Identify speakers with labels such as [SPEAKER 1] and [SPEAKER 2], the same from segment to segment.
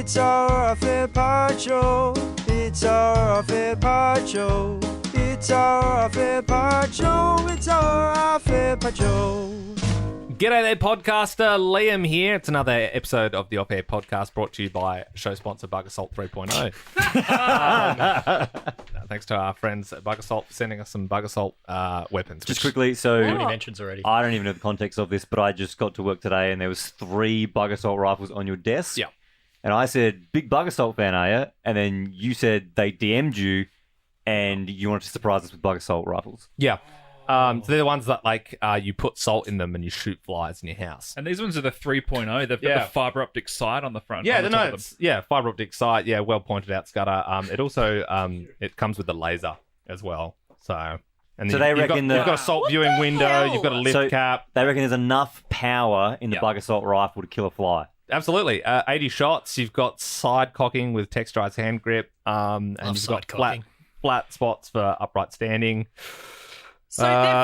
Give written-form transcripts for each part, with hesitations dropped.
[SPEAKER 1] It's our Fair Part Show. It's our Fair Part Show. It's our Fair Part Show. It's our Fair Part Show.
[SPEAKER 2] G'day there, podcaster. Liam here. It's another episode of the Off Air Podcast brought to you by show sponsor Bug Assault 3.0. Thanks to our friends at Bug Assault for sending us some Bug Assault weapons.
[SPEAKER 3] Just quickly, so
[SPEAKER 4] How many mentions already?
[SPEAKER 3] I don't even know the context of this, but I just got to work today and there was 3 Bug Assault rifles on your desk.
[SPEAKER 2] Yeah.
[SPEAKER 3] And I said, big Bug Assault fan, are you? And then you said they DM'd you and you wanted to surprise us with Bug Assault rifles.
[SPEAKER 2] Yeah. So they're the ones that you put salt in them and you shoot flies in your house.
[SPEAKER 5] And these ones are the 3.0. They've got the fibre optic sight on the front.
[SPEAKER 2] Yeah,
[SPEAKER 5] on the top of them.
[SPEAKER 2] fiber optic sight. Yeah, well pointed out, Scudder. It also it comes with the laser as well. So and
[SPEAKER 3] So
[SPEAKER 2] then
[SPEAKER 3] they reckon
[SPEAKER 2] you've got a salt viewing window.
[SPEAKER 6] hell?
[SPEAKER 2] You've got a lift
[SPEAKER 3] So
[SPEAKER 2] cap.
[SPEAKER 3] they reckon there's enough power in the
[SPEAKER 2] Yeah.
[SPEAKER 3] Bug Assault rifle to kill a fly.
[SPEAKER 2] Absolutely. 80 shots. You've got side cocking with texturized hand grip. And
[SPEAKER 4] Love
[SPEAKER 2] you've got
[SPEAKER 4] side cocking.
[SPEAKER 2] flat spots for upright standing.
[SPEAKER 6] So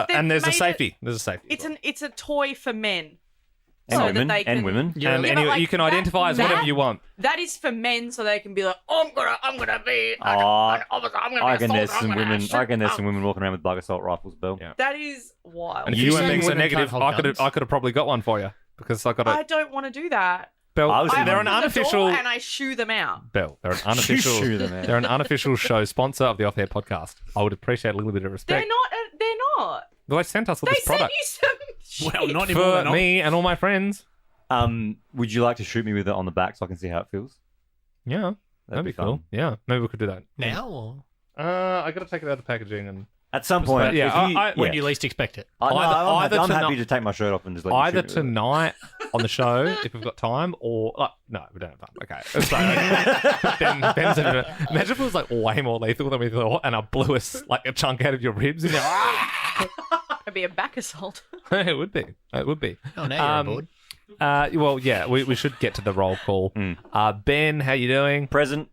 [SPEAKER 6] they've
[SPEAKER 2] And there's a
[SPEAKER 6] made
[SPEAKER 2] safety. There's a safety.
[SPEAKER 6] It's a toy for men.
[SPEAKER 3] And
[SPEAKER 6] So
[SPEAKER 3] women.
[SPEAKER 6] that they can-
[SPEAKER 3] And women.
[SPEAKER 4] Yeah.
[SPEAKER 2] And
[SPEAKER 6] Yeah, but, like,
[SPEAKER 2] you can
[SPEAKER 6] that-
[SPEAKER 2] identify as whatever
[SPEAKER 6] that-
[SPEAKER 2] you want.
[SPEAKER 6] That is for men, so they can be like, I'm gonna be
[SPEAKER 3] Oh,
[SPEAKER 6] an officer. I'm gonna
[SPEAKER 3] I
[SPEAKER 6] be
[SPEAKER 3] reckon
[SPEAKER 6] a
[SPEAKER 3] there's
[SPEAKER 6] soldier,
[SPEAKER 3] some
[SPEAKER 6] I'm gonna
[SPEAKER 3] women.
[SPEAKER 6] shoot
[SPEAKER 3] I reckon there's
[SPEAKER 6] up."
[SPEAKER 3] some women walking around with Bug Assault rifles, Bill.
[SPEAKER 2] Yeah.
[SPEAKER 6] That is wild.
[SPEAKER 2] And if
[SPEAKER 4] You're
[SPEAKER 2] you weren't
[SPEAKER 4] saying
[SPEAKER 2] being so
[SPEAKER 4] women
[SPEAKER 2] negative,
[SPEAKER 4] can't hold guns?
[SPEAKER 2] I could have probably got one for you because I got
[SPEAKER 6] I
[SPEAKER 2] a
[SPEAKER 6] don't want to do that.
[SPEAKER 2] Bell.
[SPEAKER 3] I was
[SPEAKER 6] I
[SPEAKER 3] thinking-
[SPEAKER 2] They're an
[SPEAKER 6] open the door
[SPEAKER 2] unofficial
[SPEAKER 6] and I shoo them out.
[SPEAKER 2] Bell. They're an unofficial.
[SPEAKER 3] Shoo them out.
[SPEAKER 2] They're an unofficial show sponsor of the Off Air Podcast. I would appreciate a little bit of respect.
[SPEAKER 6] They're not. They're not.
[SPEAKER 2] They sent us all
[SPEAKER 6] They
[SPEAKER 2] this
[SPEAKER 6] sent
[SPEAKER 2] product
[SPEAKER 6] you some shit.
[SPEAKER 5] Well, not anymore.
[SPEAKER 2] for
[SPEAKER 5] they're not.
[SPEAKER 2] me and all my friends.
[SPEAKER 3] Would you like to shoot me with it on the back so I can see how it feels?
[SPEAKER 2] Yeah, that'd be cool.
[SPEAKER 3] fun.
[SPEAKER 2] Yeah, maybe we could do that.
[SPEAKER 4] Now or
[SPEAKER 2] I got to take it out of the packaging and
[SPEAKER 3] At some point,
[SPEAKER 2] Yeah,
[SPEAKER 3] if you,
[SPEAKER 2] I-
[SPEAKER 4] when you least expect it?
[SPEAKER 3] No,
[SPEAKER 2] Either
[SPEAKER 3] I'm
[SPEAKER 2] tonight-
[SPEAKER 3] happy to take my shirt off and just let you
[SPEAKER 2] either
[SPEAKER 3] shoot me with it.
[SPEAKER 2] tonight on the show if we've got time, or no, we don't have time. Okay, so Ben's imagine if it was like way more lethal than we thought, and I blew a chunk out of your ribs. And you're,
[SPEAKER 6] It'd be a back assault.
[SPEAKER 2] it would be. It would be.
[SPEAKER 4] Oh, now you're on board.
[SPEAKER 2] Well, yeah, we should get to the roll call. Ben, how you doing?
[SPEAKER 3] Present,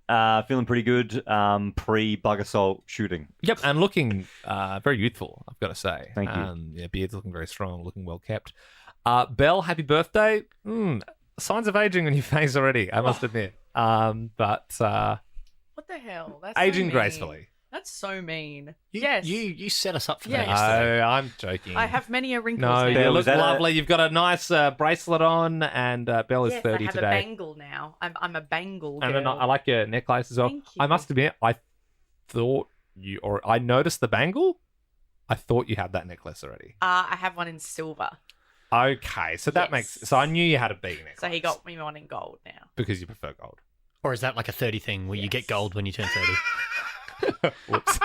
[SPEAKER 3] feeling pretty good. Pre-Bug Assault shooting.
[SPEAKER 2] Yep, and looking very youthful, I've got to say.
[SPEAKER 3] Thank you.
[SPEAKER 2] Yeah, beard's looking very strong, looking well kept. Belle, happy birthday. Signs of aging on your face already, I must admit. But
[SPEAKER 6] What the hell? That's so
[SPEAKER 2] aging
[SPEAKER 6] mean.
[SPEAKER 2] gracefully.
[SPEAKER 6] That's so mean.
[SPEAKER 4] You,
[SPEAKER 6] yes.
[SPEAKER 4] you set us up for
[SPEAKER 6] Yes.
[SPEAKER 4] that yesterday.
[SPEAKER 2] No, I'm joking.
[SPEAKER 6] I have many a wrinkles
[SPEAKER 2] No,
[SPEAKER 6] now.
[SPEAKER 2] you
[SPEAKER 3] Belle,
[SPEAKER 2] look
[SPEAKER 3] is that
[SPEAKER 2] lovely. You've got a nice bracelet on, and Belle is
[SPEAKER 6] Yes,
[SPEAKER 2] 30
[SPEAKER 6] I have
[SPEAKER 2] today.
[SPEAKER 6] a bangle now. I'm a bangle girl.
[SPEAKER 2] And then I like your necklace as well.
[SPEAKER 6] Thank
[SPEAKER 2] I
[SPEAKER 6] you.
[SPEAKER 2] must admit, I thought I noticed the bangle. I thought you had that necklace already.
[SPEAKER 6] I have one in silver.
[SPEAKER 2] Okay, so that
[SPEAKER 6] Yes.
[SPEAKER 2] so I knew you had a B necklace.
[SPEAKER 6] So he got me one in gold now.
[SPEAKER 2] because you prefer gold.
[SPEAKER 4] Or is that like a 30 thing where you get gold when you turn 30?
[SPEAKER 2] Whoops.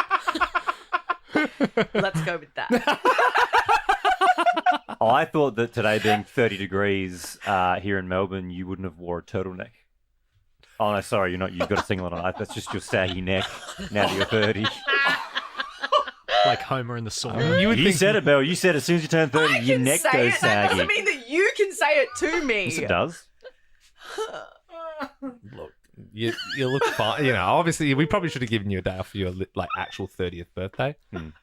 [SPEAKER 6] Let's go with that.
[SPEAKER 3] I thought that today being 30 degrees here in Melbourne, you wouldn't have wore a turtleneck. Oh no, sorry, you're not. You've got a singlet on. That's just your saggy neck. Now that you're 30,
[SPEAKER 4] Like Homer in the sauna.
[SPEAKER 2] You would
[SPEAKER 3] you
[SPEAKER 2] think
[SPEAKER 3] said it, Bill. You said as soon as you turn 30,
[SPEAKER 6] I
[SPEAKER 3] your
[SPEAKER 6] can
[SPEAKER 3] neck
[SPEAKER 6] say
[SPEAKER 3] goes
[SPEAKER 6] it. That
[SPEAKER 3] saggy.
[SPEAKER 6] doesn't mean that you can say it to me.
[SPEAKER 3] Yes, it does.
[SPEAKER 2] Look, you look fine. You know, obviously, we probably should have given you a day off for your actual 30th birthday.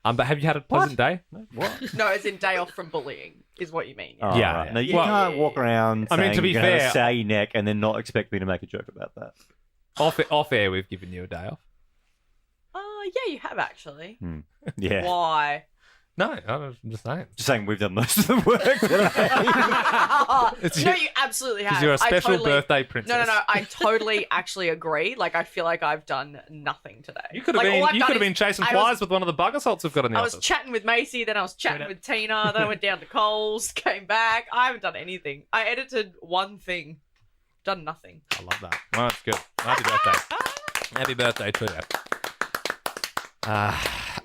[SPEAKER 2] But have you had a pleasant day?
[SPEAKER 3] What?
[SPEAKER 6] No, it's in day off from bullying, is what you mean.
[SPEAKER 3] Oh,
[SPEAKER 2] Yeah,
[SPEAKER 3] right.
[SPEAKER 2] yeah.
[SPEAKER 3] No, you
[SPEAKER 2] Well,
[SPEAKER 3] can't walk around.
[SPEAKER 2] I mean, to
[SPEAKER 3] saying
[SPEAKER 2] be
[SPEAKER 3] you're gonna have
[SPEAKER 2] fair-
[SPEAKER 3] a saggy neck and then not expect me to make a joke about that.
[SPEAKER 2] Off air, we've given you a day off.
[SPEAKER 6] Yeah, you have actually.
[SPEAKER 3] Yeah.
[SPEAKER 6] Why?
[SPEAKER 2] No, I'm just saying.
[SPEAKER 3] Just saying, we've done most of the work today.
[SPEAKER 6] No, you absolutely have.
[SPEAKER 2] Because you're a
[SPEAKER 6] I
[SPEAKER 2] special
[SPEAKER 6] totally-
[SPEAKER 2] birthday princess.
[SPEAKER 6] No. I totally actually agree. Like, I feel like I've done nothing today.
[SPEAKER 2] You could have
[SPEAKER 6] Like, all I've
[SPEAKER 2] been. You
[SPEAKER 6] done
[SPEAKER 2] could have
[SPEAKER 6] is
[SPEAKER 2] been chasing
[SPEAKER 6] I
[SPEAKER 2] flies
[SPEAKER 6] was-
[SPEAKER 2] with one of the bug assaults we've got in the
[SPEAKER 6] I
[SPEAKER 2] office.
[SPEAKER 6] was chatting with Macy, then I was chatting with Tina, then I went down to Coles, came back. I haven't done anything. I edited one thing. Done nothing.
[SPEAKER 2] I love that. Well, that's good. Happy birthday. Happy birthday to you.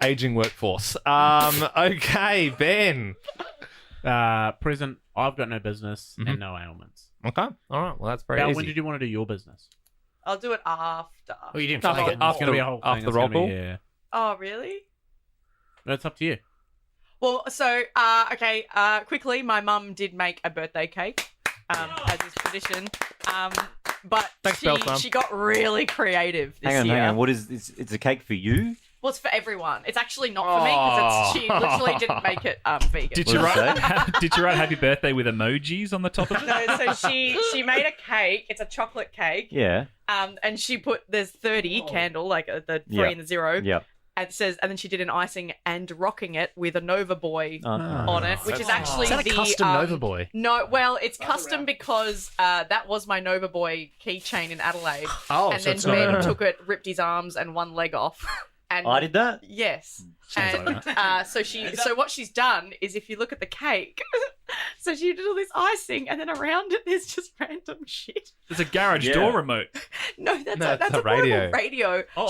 [SPEAKER 2] Aging workforce. Okay, Ben.
[SPEAKER 5] Present, I've got no business and no ailments.
[SPEAKER 2] Okay. All right. Well, that's very
[SPEAKER 5] Belle,
[SPEAKER 2] easy.
[SPEAKER 5] when did you want to do your business?
[SPEAKER 6] I'll do it after.
[SPEAKER 4] Oh, you didn't
[SPEAKER 2] After-
[SPEAKER 4] flag it.
[SPEAKER 2] after-
[SPEAKER 5] It's going to be a whole thing.
[SPEAKER 2] after the
[SPEAKER 5] It's
[SPEAKER 2] roll
[SPEAKER 5] gonna be-
[SPEAKER 2] call?
[SPEAKER 5] Yeah.
[SPEAKER 6] Oh, really?
[SPEAKER 5] No, it's up to you.
[SPEAKER 6] Well, so, quickly, my mum did make a birthday cake, as is tradition. But
[SPEAKER 2] Thanks, Belle's mum.
[SPEAKER 6] she got really creative this
[SPEAKER 3] hang
[SPEAKER 6] year.
[SPEAKER 3] on. What is it's a cake for you?
[SPEAKER 6] Well, it's for everyone. It's actually not for me because she literally didn't make it vegan.
[SPEAKER 5] Did
[SPEAKER 3] What
[SPEAKER 5] you
[SPEAKER 3] does it
[SPEAKER 5] write? Did you write "Happy Birthday" with emojis on the top of it?
[SPEAKER 6] No, so she made a cake. It's a chocolate cake.
[SPEAKER 3] Yeah.
[SPEAKER 6] And she put there's 30 candle, like the 3
[SPEAKER 3] Yeah.
[SPEAKER 6] and the 0.
[SPEAKER 3] Yep.
[SPEAKER 6] And it says, and then she did an icing and rocking it with a Nova Boy
[SPEAKER 3] Oh.
[SPEAKER 6] on it, which is actually
[SPEAKER 4] Is that a
[SPEAKER 6] the
[SPEAKER 4] custom Nova Boy?
[SPEAKER 6] No, well, it's custom because that was my Nova Boy keychain in Adelaide.
[SPEAKER 4] Oh,
[SPEAKER 6] And
[SPEAKER 4] so
[SPEAKER 6] then
[SPEAKER 4] it's
[SPEAKER 6] Ben
[SPEAKER 4] not.
[SPEAKER 6] took it, ripped his arms and one leg off. And
[SPEAKER 3] I did that.
[SPEAKER 6] Yes.
[SPEAKER 4] Sounds
[SPEAKER 6] And
[SPEAKER 4] like
[SPEAKER 6] so what she's done is if you look at the cake, so she did all this icing and then around it there's just random shit.
[SPEAKER 7] There's a garage
[SPEAKER 3] Yeah.
[SPEAKER 7] door remote.
[SPEAKER 6] No, that's
[SPEAKER 2] No,
[SPEAKER 6] a, that's
[SPEAKER 2] it's
[SPEAKER 6] a
[SPEAKER 2] a radio.
[SPEAKER 6] portable radio.
[SPEAKER 7] Oh.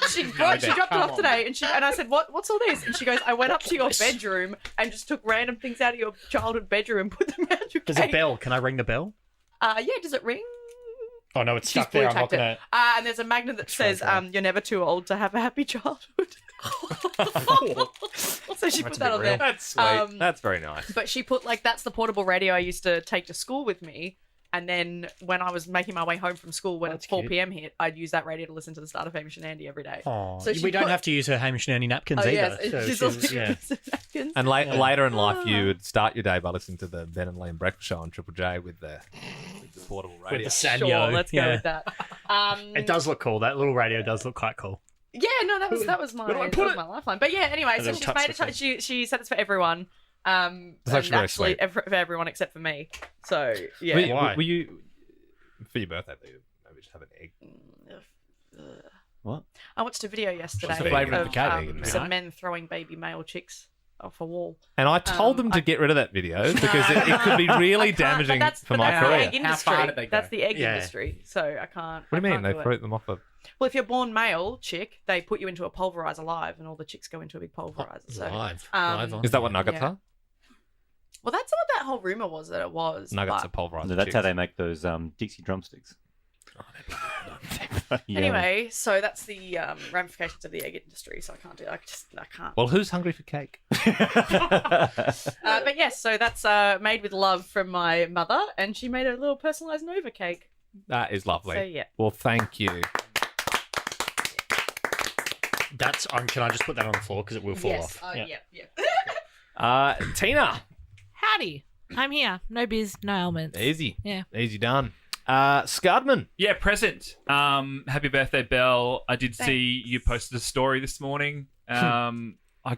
[SPEAKER 6] She goes, she dropped it off today, and I said, what's all this? And she goes, I went up to your bedroom and just took random things out of your childhood bedroom and put them around your
[SPEAKER 4] There's a
[SPEAKER 6] cake.
[SPEAKER 4] bell. Can I ring the bell?
[SPEAKER 6] Yeah, does it ring?
[SPEAKER 4] Oh no, it's
[SPEAKER 6] She's
[SPEAKER 4] stuck there. I'm not
[SPEAKER 6] blue
[SPEAKER 4] gonna.
[SPEAKER 6] tacked And there's a magnet that says, you're never too old to have a happy childhood. So she put that on there.
[SPEAKER 2] That's sweet. That's very nice.
[SPEAKER 6] But she put that's the portable radio I used to take to school with me. And then when I was making my way home from school, when
[SPEAKER 4] That's
[SPEAKER 6] it's 4
[SPEAKER 4] cute.
[SPEAKER 6] p.m. hit, I'd use that radio to listen to the start of Hamish and Andy every day.
[SPEAKER 4] Oh,
[SPEAKER 6] So she
[SPEAKER 4] we don't
[SPEAKER 6] put-
[SPEAKER 4] have to use her Hamish and Andy napkins
[SPEAKER 6] Oh,
[SPEAKER 4] either.
[SPEAKER 6] yes.
[SPEAKER 4] so
[SPEAKER 6] She's
[SPEAKER 4] she'll-
[SPEAKER 6] also
[SPEAKER 4] yeah.
[SPEAKER 6] napkins.
[SPEAKER 2] And
[SPEAKER 4] Yeah.
[SPEAKER 2] later in life, you would start your day by listening to the Ben and Liam Breakfast Show on Triple J with the portable radio.
[SPEAKER 4] With the
[SPEAKER 6] Sure,
[SPEAKER 4] Sanyo.
[SPEAKER 6] let's go
[SPEAKER 4] yeah.
[SPEAKER 6] with that.
[SPEAKER 4] It does look cool. That little radio does look quite cool.
[SPEAKER 6] Yeah, no, that was my
[SPEAKER 4] Where do I
[SPEAKER 6] that
[SPEAKER 4] put
[SPEAKER 6] was
[SPEAKER 4] it?
[SPEAKER 6] my lifeline. But yeah, anyway,
[SPEAKER 4] A
[SPEAKER 6] so
[SPEAKER 4] little
[SPEAKER 6] she's made
[SPEAKER 4] touch
[SPEAKER 6] it. She said it's for everyone. And
[SPEAKER 2] actually very
[SPEAKER 6] actually
[SPEAKER 2] sweet.
[SPEAKER 6] for everyone except for me. So yeah.
[SPEAKER 2] Were you,
[SPEAKER 4] Why?
[SPEAKER 2] were you for your birthday? Maybe just have an egg.
[SPEAKER 3] What?
[SPEAKER 6] I watched a video yesterday
[SPEAKER 2] the flavour of the cake?
[SPEAKER 6] some men throwing baby male chicks off a wall.
[SPEAKER 2] And I told them to get rid of that video because it could be really
[SPEAKER 6] I can't,
[SPEAKER 2] damaging
[SPEAKER 6] but that's,
[SPEAKER 2] for
[SPEAKER 6] but
[SPEAKER 2] my
[SPEAKER 6] that's the
[SPEAKER 2] career.
[SPEAKER 6] egg industry.
[SPEAKER 5] How far did they go?
[SPEAKER 6] That's the egg
[SPEAKER 4] Yeah.
[SPEAKER 6] industry. So I can't.
[SPEAKER 2] What do you
[SPEAKER 6] I
[SPEAKER 2] mean?
[SPEAKER 6] can't
[SPEAKER 2] They
[SPEAKER 6] do
[SPEAKER 2] threw
[SPEAKER 6] it.
[SPEAKER 2] them off a.
[SPEAKER 6] Well, if you're born male chick, they put you into a pulverizer live, and all the chicks go into a big pulverizer. So
[SPEAKER 4] Live.
[SPEAKER 6] um,
[SPEAKER 4] Live on.
[SPEAKER 2] Is that what nuggets
[SPEAKER 6] Yeah.
[SPEAKER 2] are?
[SPEAKER 6] well, that's what that whole rumor was that it was.
[SPEAKER 2] Nuggets
[SPEAKER 6] but-
[SPEAKER 2] are pulverized.
[SPEAKER 3] No, that's how they make those Dixie drumsticks. Yeah.
[SPEAKER 6] Anyway, so that's the ramifications of the egg industry. So I can't do. I can't.
[SPEAKER 2] Well, who's hungry for cake?
[SPEAKER 6] But yes, so that's made with love from my mother, and she made a little personalized Nova cake.
[SPEAKER 2] That is lovely.
[SPEAKER 6] So yeah.
[SPEAKER 2] Well, thank you.
[SPEAKER 4] That's. Can I just put that on the floor because it will fall
[SPEAKER 6] Yes.
[SPEAKER 4] off?
[SPEAKER 6] Yeah.
[SPEAKER 2] Tina,
[SPEAKER 8] Howdy. I'm here. No biz, no ailments.
[SPEAKER 2] easy.
[SPEAKER 8] Yeah.
[SPEAKER 2] Easy done. Scudman.
[SPEAKER 7] Yeah, present. Happy birthday, Belle. I did see
[SPEAKER 6] Thanks.
[SPEAKER 7] you posted a story this morning. I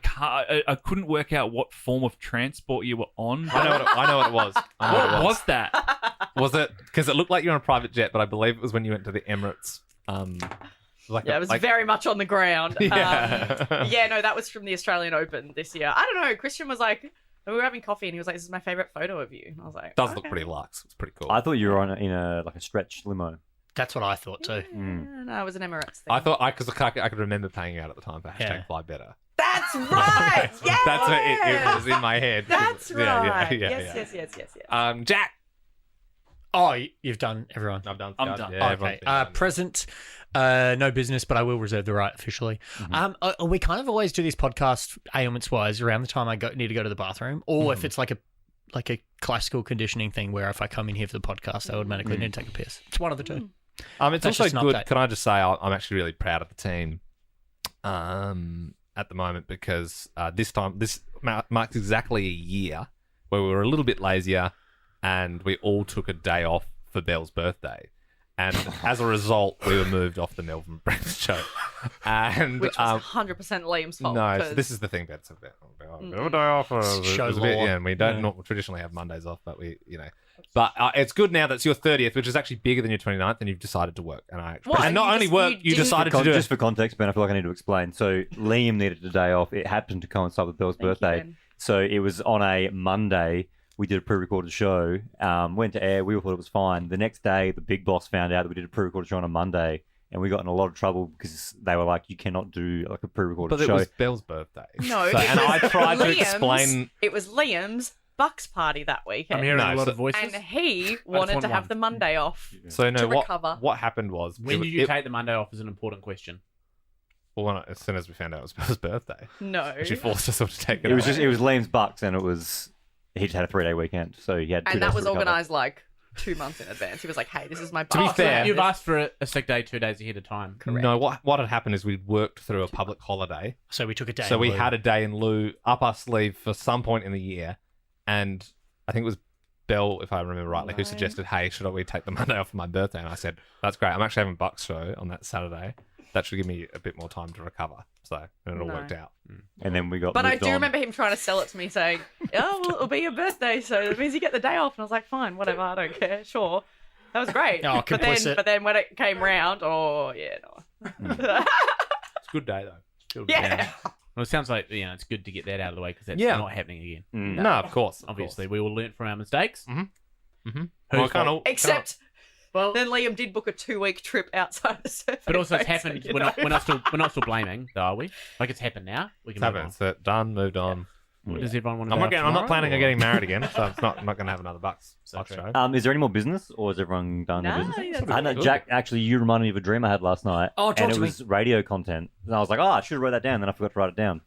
[SPEAKER 7] couldn't work out what form of transport you were on.
[SPEAKER 2] I know what it was. I know
[SPEAKER 7] What
[SPEAKER 2] what it
[SPEAKER 7] was that?
[SPEAKER 2] Was it because it looked like you were on a private jet, but I believe it was when you went to the Emirates.
[SPEAKER 6] Yeah, it was very much on the ground.
[SPEAKER 2] Yeah.
[SPEAKER 6] Yeah, no, that was from the Australian Open this year. I don't know. Christian was like, we were having coffee, and he was like, "This is my favorite photo of you." And I was like,
[SPEAKER 2] Does look
[SPEAKER 6] okay.
[SPEAKER 2] pretty luxe. It's pretty cool.
[SPEAKER 3] I thought you were on in a stretch limo.
[SPEAKER 4] That's what I thought too.
[SPEAKER 3] Mm.
[SPEAKER 6] No, it was an Emirates thing.
[SPEAKER 2] I thought because I could remember paying you out at the time for hashtag
[SPEAKER 4] Yeah.
[SPEAKER 2] Fly Better.
[SPEAKER 6] That's right. Yeah.
[SPEAKER 2] That's what it was in my head.
[SPEAKER 6] That's right.
[SPEAKER 2] Yeah.
[SPEAKER 6] Yes.
[SPEAKER 2] Jack.
[SPEAKER 4] Oh, you've done everyone.
[SPEAKER 2] I've done.
[SPEAKER 7] I'm
[SPEAKER 2] Scud.
[SPEAKER 7] done.
[SPEAKER 2] Yeah,
[SPEAKER 4] Okay.
[SPEAKER 2] everyone's been done.
[SPEAKER 4] Present. No business, but I will reserve the right officially. We kind of always do these podcasts ailments wise around the time I need to go to the bathroom, or if it's like a classical conditioning thing where if I come in here for the podcast, I automatically need to take a piss. It's one of the two.
[SPEAKER 2] It's
[SPEAKER 4] That's
[SPEAKER 2] also
[SPEAKER 4] just an
[SPEAKER 2] good.
[SPEAKER 4] update.
[SPEAKER 2] Can I just say I'm actually really proud of the team at the moment because this marks exactly a year where we were a little bit lazier and we all took a day off for Belle's birthday. And as a result, we were moved off the Melbourne Breakfast Show. And
[SPEAKER 6] Which was 100% Liam's fault.
[SPEAKER 2] no, so
[SPEAKER 6] 'cause-
[SPEAKER 2] this is the thing, Bets. A day off.
[SPEAKER 4] Show
[SPEAKER 2] It was a bit,
[SPEAKER 4] law.
[SPEAKER 2] yeah, and we don't not traditionally have Mondays off, but But it's good now that's your 30th, which is actually bigger than your 29th, and you've decided to work. And
[SPEAKER 6] What?
[SPEAKER 2] and not
[SPEAKER 6] You
[SPEAKER 2] only
[SPEAKER 6] just-
[SPEAKER 2] work,
[SPEAKER 6] you
[SPEAKER 2] you
[SPEAKER 6] didn't-
[SPEAKER 2] decided to do
[SPEAKER 3] Just
[SPEAKER 2] it.
[SPEAKER 3] for context, Ben, I feel like I need to explain. So Liam needed a day off. It happened to coincide with Belle's
[SPEAKER 6] Thank you,
[SPEAKER 3] birthday.
[SPEAKER 6] Ben.
[SPEAKER 3] So it was on a Monday. We did a pre-recorded show. Went to air. We all thought it was fine. The next day, the big boss found out that we did a pre-recorded show on a Monday, and we got in a lot of trouble because they were like, "You cannot do like a pre-recorded
[SPEAKER 2] But it
[SPEAKER 3] show."
[SPEAKER 2] was Belle's birthday.
[SPEAKER 6] No,
[SPEAKER 2] So- and I tried to explain.
[SPEAKER 6] It was Liam's Bucks party that weekend.
[SPEAKER 5] I'm hearing
[SPEAKER 2] No,
[SPEAKER 5] a lot
[SPEAKER 2] so-
[SPEAKER 5] of voices.
[SPEAKER 6] And he wanted
[SPEAKER 5] want
[SPEAKER 6] to have
[SPEAKER 5] one.
[SPEAKER 6] the Monday off.
[SPEAKER 2] So no,
[SPEAKER 6] to
[SPEAKER 2] what
[SPEAKER 6] recover.
[SPEAKER 2] what happened was
[SPEAKER 5] When
[SPEAKER 2] it-
[SPEAKER 5] did you
[SPEAKER 2] it-
[SPEAKER 5] take the Monday off is an important question.
[SPEAKER 2] Well, as soon as we found out it was Belle's birthday,
[SPEAKER 6] No.
[SPEAKER 2] she forced us all to take it.
[SPEAKER 3] It was
[SPEAKER 2] off.
[SPEAKER 3] just Liam's Bucks, and he just had a 3-day weekend, so he had 2
[SPEAKER 6] And
[SPEAKER 3] days
[SPEAKER 6] that
[SPEAKER 3] to
[SPEAKER 6] was
[SPEAKER 3] recover.
[SPEAKER 6] organised like 2 months in advance. He was like, "Hey, this is my."
[SPEAKER 2] To be
[SPEAKER 6] Bucks.
[SPEAKER 2] fair-
[SPEAKER 5] You've asked for a sick day 2 days ahead of time.
[SPEAKER 6] Correct.
[SPEAKER 2] No, what had happened is we'd worked through a public holiday,
[SPEAKER 4] So we took a day.
[SPEAKER 2] so
[SPEAKER 4] in
[SPEAKER 2] we
[SPEAKER 4] lieu.
[SPEAKER 2] had a day in lieu up our sleeve for some point in the year, and I think it was Belle, if I remember rightly, who
[SPEAKER 6] No.
[SPEAKER 2] suggested, hey, should we take the Monday off for my birthday? And I said, that's great. I'm actually having Bucks show on that Saturday. That should give me a bit more time to recover. So, and it all
[SPEAKER 6] No.
[SPEAKER 2] worked out.
[SPEAKER 3] And then we got.
[SPEAKER 6] But I
[SPEAKER 3] moved
[SPEAKER 6] do
[SPEAKER 3] on.
[SPEAKER 6] remember him trying to sell it to me, saying, "Oh, well, it'll be your birthday, so it means you get the day off." And I was like, "Fine, whatever, I don't care. Sure." That was great.
[SPEAKER 4] Oh, complicit.
[SPEAKER 6] but then when it came round, oh yeah, no.
[SPEAKER 2] It's a good day, though. Still a good
[SPEAKER 6] Yeah.
[SPEAKER 2] day.
[SPEAKER 5] Well, it sounds like it's good to get that out of the way because that's
[SPEAKER 2] Yeah.
[SPEAKER 5] not happening again.
[SPEAKER 3] Mm.
[SPEAKER 2] No, of course.
[SPEAKER 5] Obviously, we all learnt from our mistakes.
[SPEAKER 2] Mm-hmm.
[SPEAKER 5] Who's
[SPEAKER 2] Well, I can't
[SPEAKER 6] Except
[SPEAKER 5] Well,
[SPEAKER 6] then Liam did book a 2-week trip outside of the survey.
[SPEAKER 5] but also it's
[SPEAKER 6] so,
[SPEAKER 5] happened.
[SPEAKER 6] you
[SPEAKER 5] We're
[SPEAKER 6] know.
[SPEAKER 5] not still blaming, though, are we? Like it's happened now. We can
[SPEAKER 2] It's
[SPEAKER 5] move
[SPEAKER 2] happened.
[SPEAKER 5] on.
[SPEAKER 2] It's done, moved on.
[SPEAKER 5] Does everyone want to?
[SPEAKER 2] I'm not planning on getting married again, so I'm not going to have another Bucks
[SPEAKER 5] true.
[SPEAKER 2] show.
[SPEAKER 3] Is there any more business, or is everyone done
[SPEAKER 6] No,
[SPEAKER 3] their
[SPEAKER 6] I
[SPEAKER 3] business?
[SPEAKER 6] think that's
[SPEAKER 3] I know,
[SPEAKER 2] good.
[SPEAKER 3] Jack. Actually, you reminded me of a dream I had last night.
[SPEAKER 4] Oh, talk
[SPEAKER 3] and it
[SPEAKER 4] to me.
[SPEAKER 3] was radio content. And I was like, oh, I should have wrote that down. Then I forgot to write it down.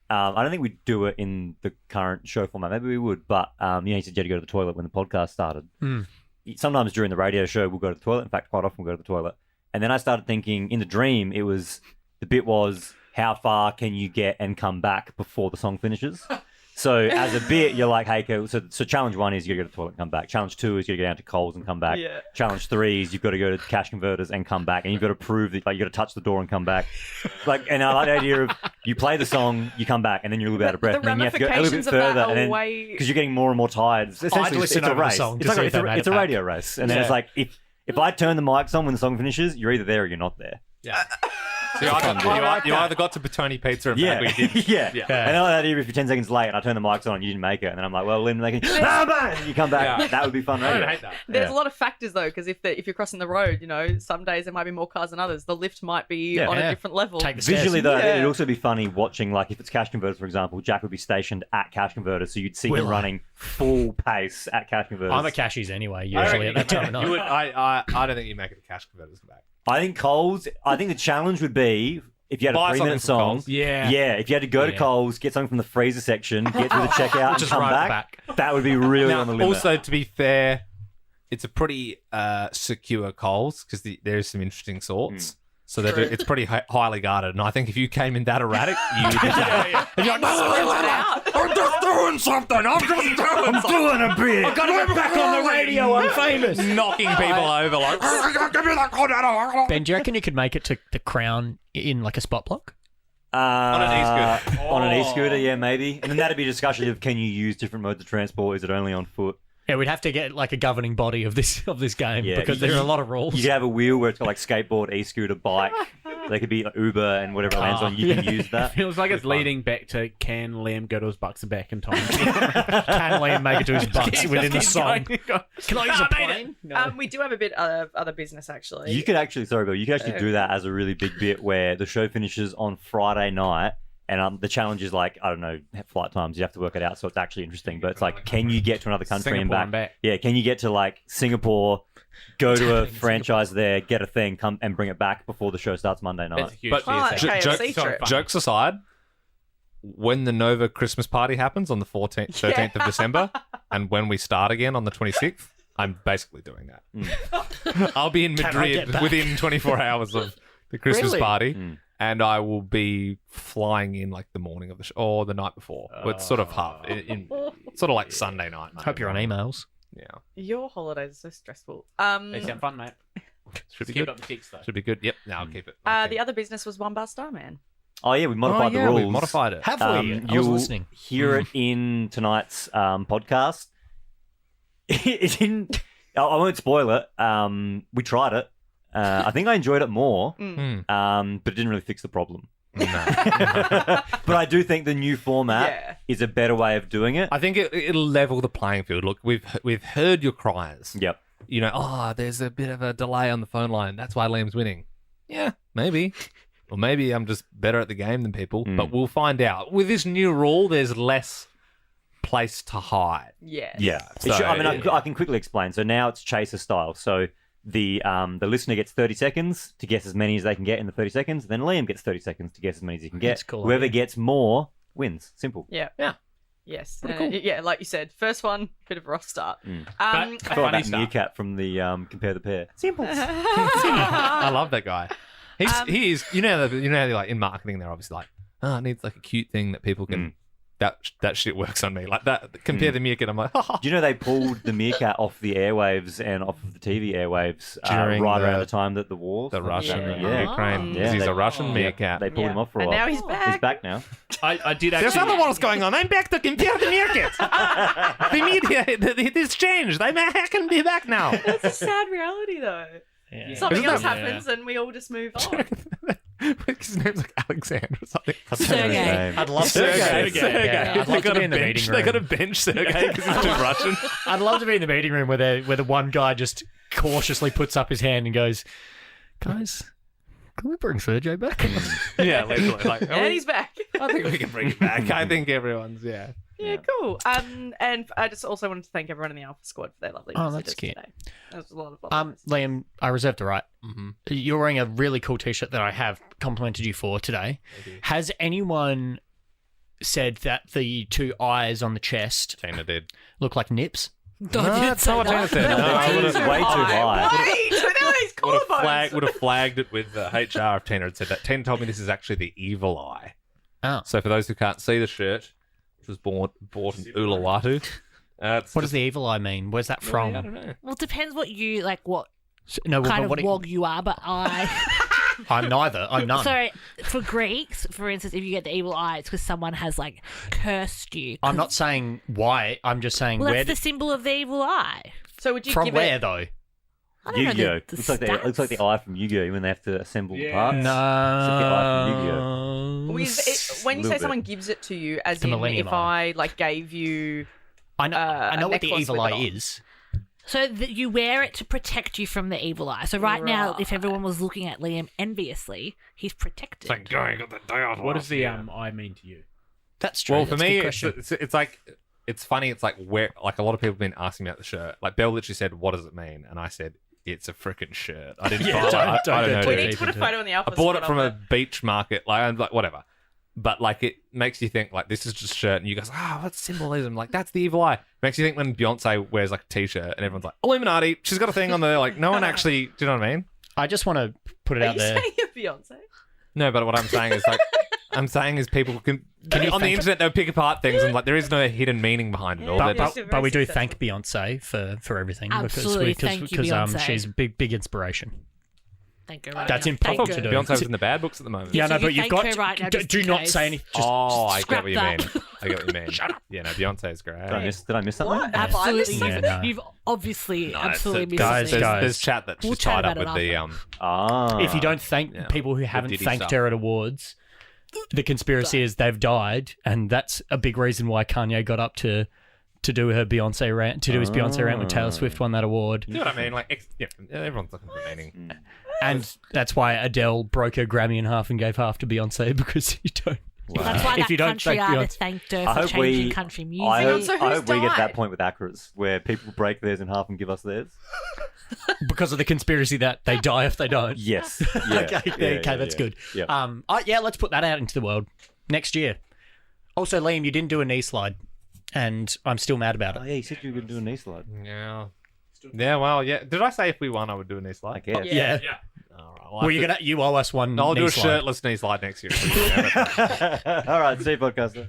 [SPEAKER 3] I don't think we'd do it in the current show format. Maybe we would, but you said you had to go to the toilet when the podcast started. Sometimes during the radio show, we'll go to the toilet. In fact, quite often we'll go to the toilet. And then I started thinking, in the dream, the bit was, how far can you get and come back before the song finishes? So as a bit, you're like, hey, okay, so challenge 1 is you got to go to the toilet and come back. Challenge 2 is you got to go down to Coles and come back.
[SPEAKER 6] Yeah.
[SPEAKER 3] Challenge 3 is you've got to go to cash converters and come back, and you've got to prove that you got to touch the door and come back. And I like the idea of you play the song, you come back, and then you're a little bit out of breath,
[SPEAKER 6] The
[SPEAKER 3] and then you have to go a little bit
[SPEAKER 6] ramifications of that
[SPEAKER 3] further,
[SPEAKER 6] are
[SPEAKER 3] and then
[SPEAKER 6] way-
[SPEAKER 3] because you're getting more and more tired. Essentially,
[SPEAKER 4] listen
[SPEAKER 3] it's a
[SPEAKER 4] over the
[SPEAKER 3] race.
[SPEAKER 4] song to
[SPEAKER 3] It's
[SPEAKER 4] see
[SPEAKER 3] like
[SPEAKER 4] if they made
[SPEAKER 3] it's
[SPEAKER 4] it
[SPEAKER 3] a
[SPEAKER 4] back.
[SPEAKER 3] radio race, and then
[SPEAKER 4] Yeah.
[SPEAKER 3] it's like if I turn the mics on when the song finishes, you're either there or you're not there.
[SPEAKER 2] Yeah. So you either got to Petone Pizza and
[SPEAKER 3] Yeah,
[SPEAKER 2] we did.
[SPEAKER 3] yeah.
[SPEAKER 4] Yeah.
[SPEAKER 3] And I like that idea if you're 10 seconds late and I turn the mics on and you didn't make it, and then I'm like, well, Lynn, making you come back.
[SPEAKER 2] Yeah.
[SPEAKER 3] That would be fun.
[SPEAKER 2] I
[SPEAKER 3] Radio.
[SPEAKER 2] don't hate that.
[SPEAKER 6] There's
[SPEAKER 3] Yeah.
[SPEAKER 6] a lot of factors though, because if you're crossing the road, some days there might be more cars than others. The lift might be
[SPEAKER 3] Yeah.
[SPEAKER 6] on
[SPEAKER 4] Yeah.
[SPEAKER 6] a different level.
[SPEAKER 4] Take the stairs.
[SPEAKER 3] Visually, though,
[SPEAKER 6] Yeah.
[SPEAKER 3] it'd also be funny watching, like, if it's cash converters, for example, Jack would be stationed at cash converters, so you'd see
[SPEAKER 4] Will
[SPEAKER 3] him
[SPEAKER 4] I?
[SPEAKER 3] running full pace at cash converters.
[SPEAKER 4] I'm at Cashies anyway,
[SPEAKER 2] I
[SPEAKER 4] usually at that time of
[SPEAKER 2] you would,
[SPEAKER 4] night.
[SPEAKER 2] I don't think you make it to cash converters back.
[SPEAKER 3] I think Coles, I think the challenge would be if you had
[SPEAKER 2] Buy
[SPEAKER 3] a 3-minute
[SPEAKER 2] something from
[SPEAKER 3] song.
[SPEAKER 2] Coles.
[SPEAKER 4] Yeah.
[SPEAKER 3] Yeah, if you had to go to
[SPEAKER 4] Yeah.
[SPEAKER 3] Coles, get something from the freezer section, get through the checkout, and
[SPEAKER 4] Just
[SPEAKER 3] come
[SPEAKER 4] right
[SPEAKER 3] back, that would be really
[SPEAKER 2] Now,
[SPEAKER 3] on the limit.
[SPEAKER 2] also, to be fair, it's a pretty secure Coles because there's some interesting sorts. So that it's pretty highly guarded, and I think if you came in that erratic, you'd be
[SPEAKER 6] Sprinted out.
[SPEAKER 2] I'm just doing something. I'm just doing something.
[SPEAKER 3] doing a bit.
[SPEAKER 4] I've got to get back on the radio. I'm famous.
[SPEAKER 2] Knocking people over like. Give me that contact.
[SPEAKER 4] Ben, do you reckon you could make it to the Crown in like a spot block?
[SPEAKER 2] On an e-scooter.
[SPEAKER 3] On an e-scooter, yeah, maybe. And then that'd be a discussion of can you use different modes of transport? Is it only on foot?
[SPEAKER 4] Yeah, we'd have to get like a governing body of this game
[SPEAKER 3] Yeah,
[SPEAKER 4] because
[SPEAKER 3] you-
[SPEAKER 4] there are a lot of rules.
[SPEAKER 3] You could have a wheel where it's got like skateboard, e-scooter, bike. They could be like Uber and whatever it lands on. You can use that.
[SPEAKER 5] Feels like it's leading back to can Liam go to his bucks and back in time?
[SPEAKER 4] Can Liam make it to his bucks within the
[SPEAKER 5] Keep
[SPEAKER 4] song?
[SPEAKER 5] going.
[SPEAKER 4] Can I use a plane? No.
[SPEAKER 6] We do have a bit of other business actually.
[SPEAKER 3] You could actually, sorry, Bill, you could actually do that as a really big bit where the show finishes on Friday night. And the challenge is like, I don't know, flight times. You have to work it out so it's actually interesting. But it's like, can you get to another country
[SPEAKER 5] Singapore
[SPEAKER 3] and
[SPEAKER 5] and
[SPEAKER 3] back?
[SPEAKER 5] back.
[SPEAKER 3] Yeah, can you get to like Singapore, go to a franchise there, get a thing, come and bring it back before the show starts Monday
[SPEAKER 5] That's a
[SPEAKER 3] night?
[SPEAKER 5] huge
[SPEAKER 2] But
[SPEAKER 6] Oh,
[SPEAKER 5] TSA.
[SPEAKER 6] like KFC trip.
[SPEAKER 2] Jokes aside, when the Nova Christmas party happens on the 13th of December, and when we start again on the 26th, I'm basically doing that. I'll be in
[SPEAKER 4] Can I get
[SPEAKER 2] Madrid
[SPEAKER 4] back?
[SPEAKER 2] within 24 hours of the Christmas
[SPEAKER 4] Really?
[SPEAKER 2] party. And I will be flying in like the morning of the show or the night before. Well, it's sort of half, sort of like Sunday night.
[SPEAKER 4] Hope you're on emails.
[SPEAKER 2] Yeah,
[SPEAKER 6] Your holidays are so stressful.
[SPEAKER 5] They sound fun, mate.
[SPEAKER 2] should be
[SPEAKER 5] Keep
[SPEAKER 2] good.
[SPEAKER 5] up the text though.
[SPEAKER 2] Should be good. Yep. No, I'll keep it.
[SPEAKER 6] The other business was One Bar Starman.
[SPEAKER 3] Oh yeah, we modified the
[SPEAKER 2] yeah,
[SPEAKER 3] rules.
[SPEAKER 2] we modified it.
[SPEAKER 4] Have we? I was
[SPEAKER 3] You'll
[SPEAKER 4] listening.
[SPEAKER 3] hear it in tonight's podcast. It didn't. I won't spoil it. We tried it. I think I enjoyed it more, but it didn't really fix the problem.
[SPEAKER 2] No.
[SPEAKER 3] But I do think the new format
[SPEAKER 6] Yeah.
[SPEAKER 3] is a better way of doing it.
[SPEAKER 2] I think it'll level the playing field. Look, we've heard your cries.
[SPEAKER 3] Yep.
[SPEAKER 2] You know, there's a bit of a delay on the phone line. That's why Liam's winning. Yeah, maybe. Or maybe I'm just better at the game than people. But we'll find out. With this new rule, there's less place to hide.
[SPEAKER 6] Yeah.
[SPEAKER 3] Yeah.
[SPEAKER 2] So-
[SPEAKER 3] I can quickly explain. So now it's chaser style. So the listener gets 30 seconds to guess as many as they can get in the 30 seconds. Then Liam gets 30 seconds to guess as many as he can get.
[SPEAKER 4] That's cool,
[SPEAKER 3] Whoever
[SPEAKER 4] yeah.
[SPEAKER 3] gets more wins. Simple.
[SPEAKER 6] Yeah.
[SPEAKER 2] Yeah.
[SPEAKER 6] Yes. Yeah, like you said, first one, bit of a rough start.
[SPEAKER 5] But a
[SPEAKER 3] I thought
[SPEAKER 5] funny
[SPEAKER 3] that
[SPEAKER 5] start.
[SPEAKER 3] meerkat from the Compare the Pair. Simple.
[SPEAKER 2] I love that guy. He is. You know, like in marketing, they're obviously like, it needs like a cute thing that people can that shit works on me. Like that, compare the meerkat, I'm like,
[SPEAKER 3] Do you know they pulled the meerkat off the airwaves and off of the TV airwaves
[SPEAKER 2] During
[SPEAKER 3] right
[SPEAKER 2] the-
[SPEAKER 3] around the time that the war?
[SPEAKER 2] the Russian
[SPEAKER 3] Yeah.
[SPEAKER 2] Ukraine.
[SPEAKER 3] Yeah,
[SPEAKER 2] He's
[SPEAKER 3] they-
[SPEAKER 2] a Russian
[SPEAKER 3] Yeah,
[SPEAKER 2] meerkat.
[SPEAKER 3] They pulled him off for a
[SPEAKER 6] And
[SPEAKER 3] while.
[SPEAKER 6] now he's back.
[SPEAKER 3] He's back now.
[SPEAKER 7] I did
[SPEAKER 2] There's
[SPEAKER 7] actually.
[SPEAKER 2] other wars going on. I'm back to compare the meerkat. The media, it's changed. I can be back now.
[SPEAKER 6] It's a sad reality, though.
[SPEAKER 4] Yeah.
[SPEAKER 6] Something
[SPEAKER 2] Isn't
[SPEAKER 6] else
[SPEAKER 2] that-
[SPEAKER 6] happens, and we all just move on.
[SPEAKER 2] His name's like Alexander or something.
[SPEAKER 8] Sergey.
[SPEAKER 4] I'd love to.
[SPEAKER 2] Sergey.
[SPEAKER 4] Yeah, I'd love to be in the meeting
[SPEAKER 2] They
[SPEAKER 4] room.
[SPEAKER 2] got a bench Sergey because he's too Russian.
[SPEAKER 4] I'd love to be in the meeting room where the one guy just cautiously puts up his hand and goes, "Guys, can we bring Sergey back?"
[SPEAKER 2] Yeah, literally. Like,
[SPEAKER 6] And he's back.
[SPEAKER 2] I think we can bring it back. I think everyone's
[SPEAKER 6] Yeah, cool. And I just also wanted to thank everyone in the Alpha Squad for their lovely
[SPEAKER 4] Oh,
[SPEAKER 6] messages
[SPEAKER 4] that's cute.
[SPEAKER 6] today. That was a lot of love.
[SPEAKER 4] Liam, I reserved the right.
[SPEAKER 2] Mm-hmm.
[SPEAKER 4] You're wearing a really cool T-shirt that I have complimented you for today. Has anyone said that the two eyes on the chest
[SPEAKER 2] Tina did.
[SPEAKER 4] look like nips?
[SPEAKER 8] Don't
[SPEAKER 2] that's not what Tina said. No,
[SPEAKER 3] I
[SPEAKER 2] I
[SPEAKER 3] would've- way too high.
[SPEAKER 6] Wait, without his collarbones.
[SPEAKER 2] Would have flagged it with HR if Tina had said that. Tina told me this is actually the evil eye.
[SPEAKER 4] Oh.
[SPEAKER 2] So for those who can't see the shirt, which was bought in Uluwatu.
[SPEAKER 4] What does the evil eye mean? Where's that from?
[SPEAKER 2] I don't know.
[SPEAKER 8] Well, it depends what you like. What
[SPEAKER 4] No,
[SPEAKER 8] kind
[SPEAKER 4] but
[SPEAKER 8] of
[SPEAKER 4] what
[SPEAKER 8] wog you are, but I.
[SPEAKER 4] I'm neither. I'm none.
[SPEAKER 8] So for Greeks, for instance, if you get the evil eye, it's because someone has like cursed you.
[SPEAKER 4] I'm not saying why. I'm just saying
[SPEAKER 8] Well,
[SPEAKER 4] where.
[SPEAKER 8] that's the symbol of the evil eye.
[SPEAKER 6] So would you
[SPEAKER 4] From
[SPEAKER 6] give
[SPEAKER 4] where
[SPEAKER 6] it?
[SPEAKER 4] though?
[SPEAKER 8] I don't know
[SPEAKER 3] Yu-Gi-Oh!
[SPEAKER 8] the
[SPEAKER 3] Looks like the
[SPEAKER 8] stats.
[SPEAKER 3] eye from Yu-Gi-Oh! When they have to assemble the
[SPEAKER 7] Yeah.
[SPEAKER 3] parts.
[SPEAKER 4] No.
[SPEAKER 3] It's like the eye from Yu-Gi-Oh!
[SPEAKER 6] When you
[SPEAKER 3] Little
[SPEAKER 6] say
[SPEAKER 3] bit.
[SPEAKER 6] someone gives it to you, as
[SPEAKER 4] The
[SPEAKER 6] in
[SPEAKER 4] Millennium
[SPEAKER 6] if I like gave you,
[SPEAKER 4] I know. I
[SPEAKER 6] a
[SPEAKER 4] know what the
[SPEAKER 6] necklace
[SPEAKER 4] evil
[SPEAKER 6] with it
[SPEAKER 4] eye
[SPEAKER 6] on.
[SPEAKER 4] is.
[SPEAKER 8] So that you wear it to protect you from the evil eye. So right now, if
[SPEAKER 6] Right.
[SPEAKER 8] everyone was looking at Liam enviously, he's protected.
[SPEAKER 2] Thank God you got the day off.
[SPEAKER 5] What does the eye mean to you?
[SPEAKER 4] That's true.
[SPEAKER 2] Well, for
[SPEAKER 4] That's a
[SPEAKER 2] me,
[SPEAKER 4] good question.
[SPEAKER 2] it's like it's funny. It's like where like a lot of people have been asking me about the shirt. Like Belle literally said, "What does it mean?" And I said, "It's a freaking shirt." I didn't.
[SPEAKER 4] Yeah,
[SPEAKER 2] follow.
[SPEAKER 4] don't
[SPEAKER 2] I don't know.
[SPEAKER 4] go
[SPEAKER 6] we
[SPEAKER 4] too
[SPEAKER 6] need to
[SPEAKER 4] deep
[SPEAKER 6] put a
[SPEAKER 4] into
[SPEAKER 6] photo on the Alpha
[SPEAKER 2] I bought it
[SPEAKER 6] Squad
[SPEAKER 2] from
[SPEAKER 6] of
[SPEAKER 2] a beach market. Like I'm like whatever. But like it makes you think like this is just a shirt, and you guys, what's symbolism? Like that's the evil eye. Makes you think when Beyonce wears like a t-shirt, and everyone's like Illuminati. She's got a thing on there. Like no one actually. Do you know what I mean?
[SPEAKER 4] I just want to put it
[SPEAKER 6] Are
[SPEAKER 4] out
[SPEAKER 6] you
[SPEAKER 4] there.
[SPEAKER 6] saying you're Beyonce?
[SPEAKER 2] No, but what I'm saying is like I'm saying is people can
[SPEAKER 4] you
[SPEAKER 2] on the
[SPEAKER 4] thank-
[SPEAKER 2] internet they'll pick apart things and like there is no hidden meaning behind it all.
[SPEAKER 6] Yeah,
[SPEAKER 2] They're
[SPEAKER 4] But,
[SPEAKER 2] just-
[SPEAKER 6] Very
[SPEAKER 4] but we do
[SPEAKER 6] successful.
[SPEAKER 4] thank Beyonce for everything
[SPEAKER 8] Absolutely,
[SPEAKER 4] because
[SPEAKER 8] thank you, Beyonce.
[SPEAKER 4] she's a big inspiration.
[SPEAKER 8] Thank you. Right
[SPEAKER 4] That's
[SPEAKER 8] now.
[SPEAKER 4] impossible
[SPEAKER 8] Thank
[SPEAKER 4] to
[SPEAKER 8] you.
[SPEAKER 4] do.
[SPEAKER 2] Beyonce's in the bad books at the moment.
[SPEAKER 4] Yeah,
[SPEAKER 8] So
[SPEAKER 4] no,
[SPEAKER 8] you
[SPEAKER 4] but you've
[SPEAKER 8] thank
[SPEAKER 4] got
[SPEAKER 8] her right now, just
[SPEAKER 4] do
[SPEAKER 8] in
[SPEAKER 4] not
[SPEAKER 8] case.
[SPEAKER 4] say anything. Just,
[SPEAKER 2] Oh, I get
[SPEAKER 8] scrap
[SPEAKER 2] what you mean.
[SPEAKER 8] that.
[SPEAKER 2] I get what you mean. Shut up. Yeah, no, Beyonce's great.
[SPEAKER 3] Did I miss something?
[SPEAKER 6] What? Have I missed
[SPEAKER 8] Absolutely.
[SPEAKER 6] something?
[SPEAKER 4] Yeah, no.
[SPEAKER 8] You've obviously
[SPEAKER 2] No,
[SPEAKER 8] absolutely missed
[SPEAKER 4] Guys,
[SPEAKER 8] something.
[SPEAKER 2] there's chat that she's
[SPEAKER 8] We'll chat
[SPEAKER 2] tied up
[SPEAKER 8] about
[SPEAKER 2] with
[SPEAKER 8] it
[SPEAKER 2] the
[SPEAKER 8] after.
[SPEAKER 4] if you don't thank
[SPEAKER 2] Yeah.
[SPEAKER 4] people who haven't
[SPEAKER 2] Diddy
[SPEAKER 4] thanked
[SPEAKER 2] stuff.
[SPEAKER 4] her at awards, the conspiracy is they've died, and that's a big reason why Kanye got up to do her Beyonce rant, to do his Beyonce rant when Taylor Swift won that award,
[SPEAKER 2] You know what I mean? Like, everyone's looking for meaning.
[SPEAKER 4] and that's why Adele broke her Grammy in half and gave half to Beyonce because you don't.
[SPEAKER 8] That's why
[SPEAKER 4] If
[SPEAKER 8] that
[SPEAKER 4] you don't
[SPEAKER 8] country
[SPEAKER 4] thank
[SPEAKER 8] artist thanked her
[SPEAKER 3] I
[SPEAKER 8] for
[SPEAKER 3] hope
[SPEAKER 8] changing
[SPEAKER 3] we-
[SPEAKER 8] country
[SPEAKER 3] I
[SPEAKER 8] music.
[SPEAKER 3] hope,
[SPEAKER 6] So
[SPEAKER 3] I
[SPEAKER 6] who's
[SPEAKER 3] hope we get to
[SPEAKER 6] died?
[SPEAKER 3] that point with Acras where people break theirs in half and give us theirs.
[SPEAKER 4] Because of the conspiracy that they die if they don't.
[SPEAKER 3] Yes. Yeah.
[SPEAKER 4] Okay, that's good.
[SPEAKER 3] Yeah.
[SPEAKER 4] Yeah, let's put that out into the world next year. Also, Liam, you didn't do a knee slide, and I'm still mad about
[SPEAKER 3] Oh,
[SPEAKER 4] it.
[SPEAKER 3] yeah, you said you were going to do a knee slide.
[SPEAKER 2] Yeah. Yeah, well, yeah. Did I say if we won, I would do a knee
[SPEAKER 3] I
[SPEAKER 2] slide?
[SPEAKER 3] guess.
[SPEAKER 4] Yeah.
[SPEAKER 2] All right.
[SPEAKER 4] Well, you owe us one.
[SPEAKER 2] I'll
[SPEAKER 4] knee
[SPEAKER 2] do a
[SPEAKER 4] slide.
[SPEAKER 2] shirtless knee slide next year.
[SPEAKER 3] All right, see you, podcaster.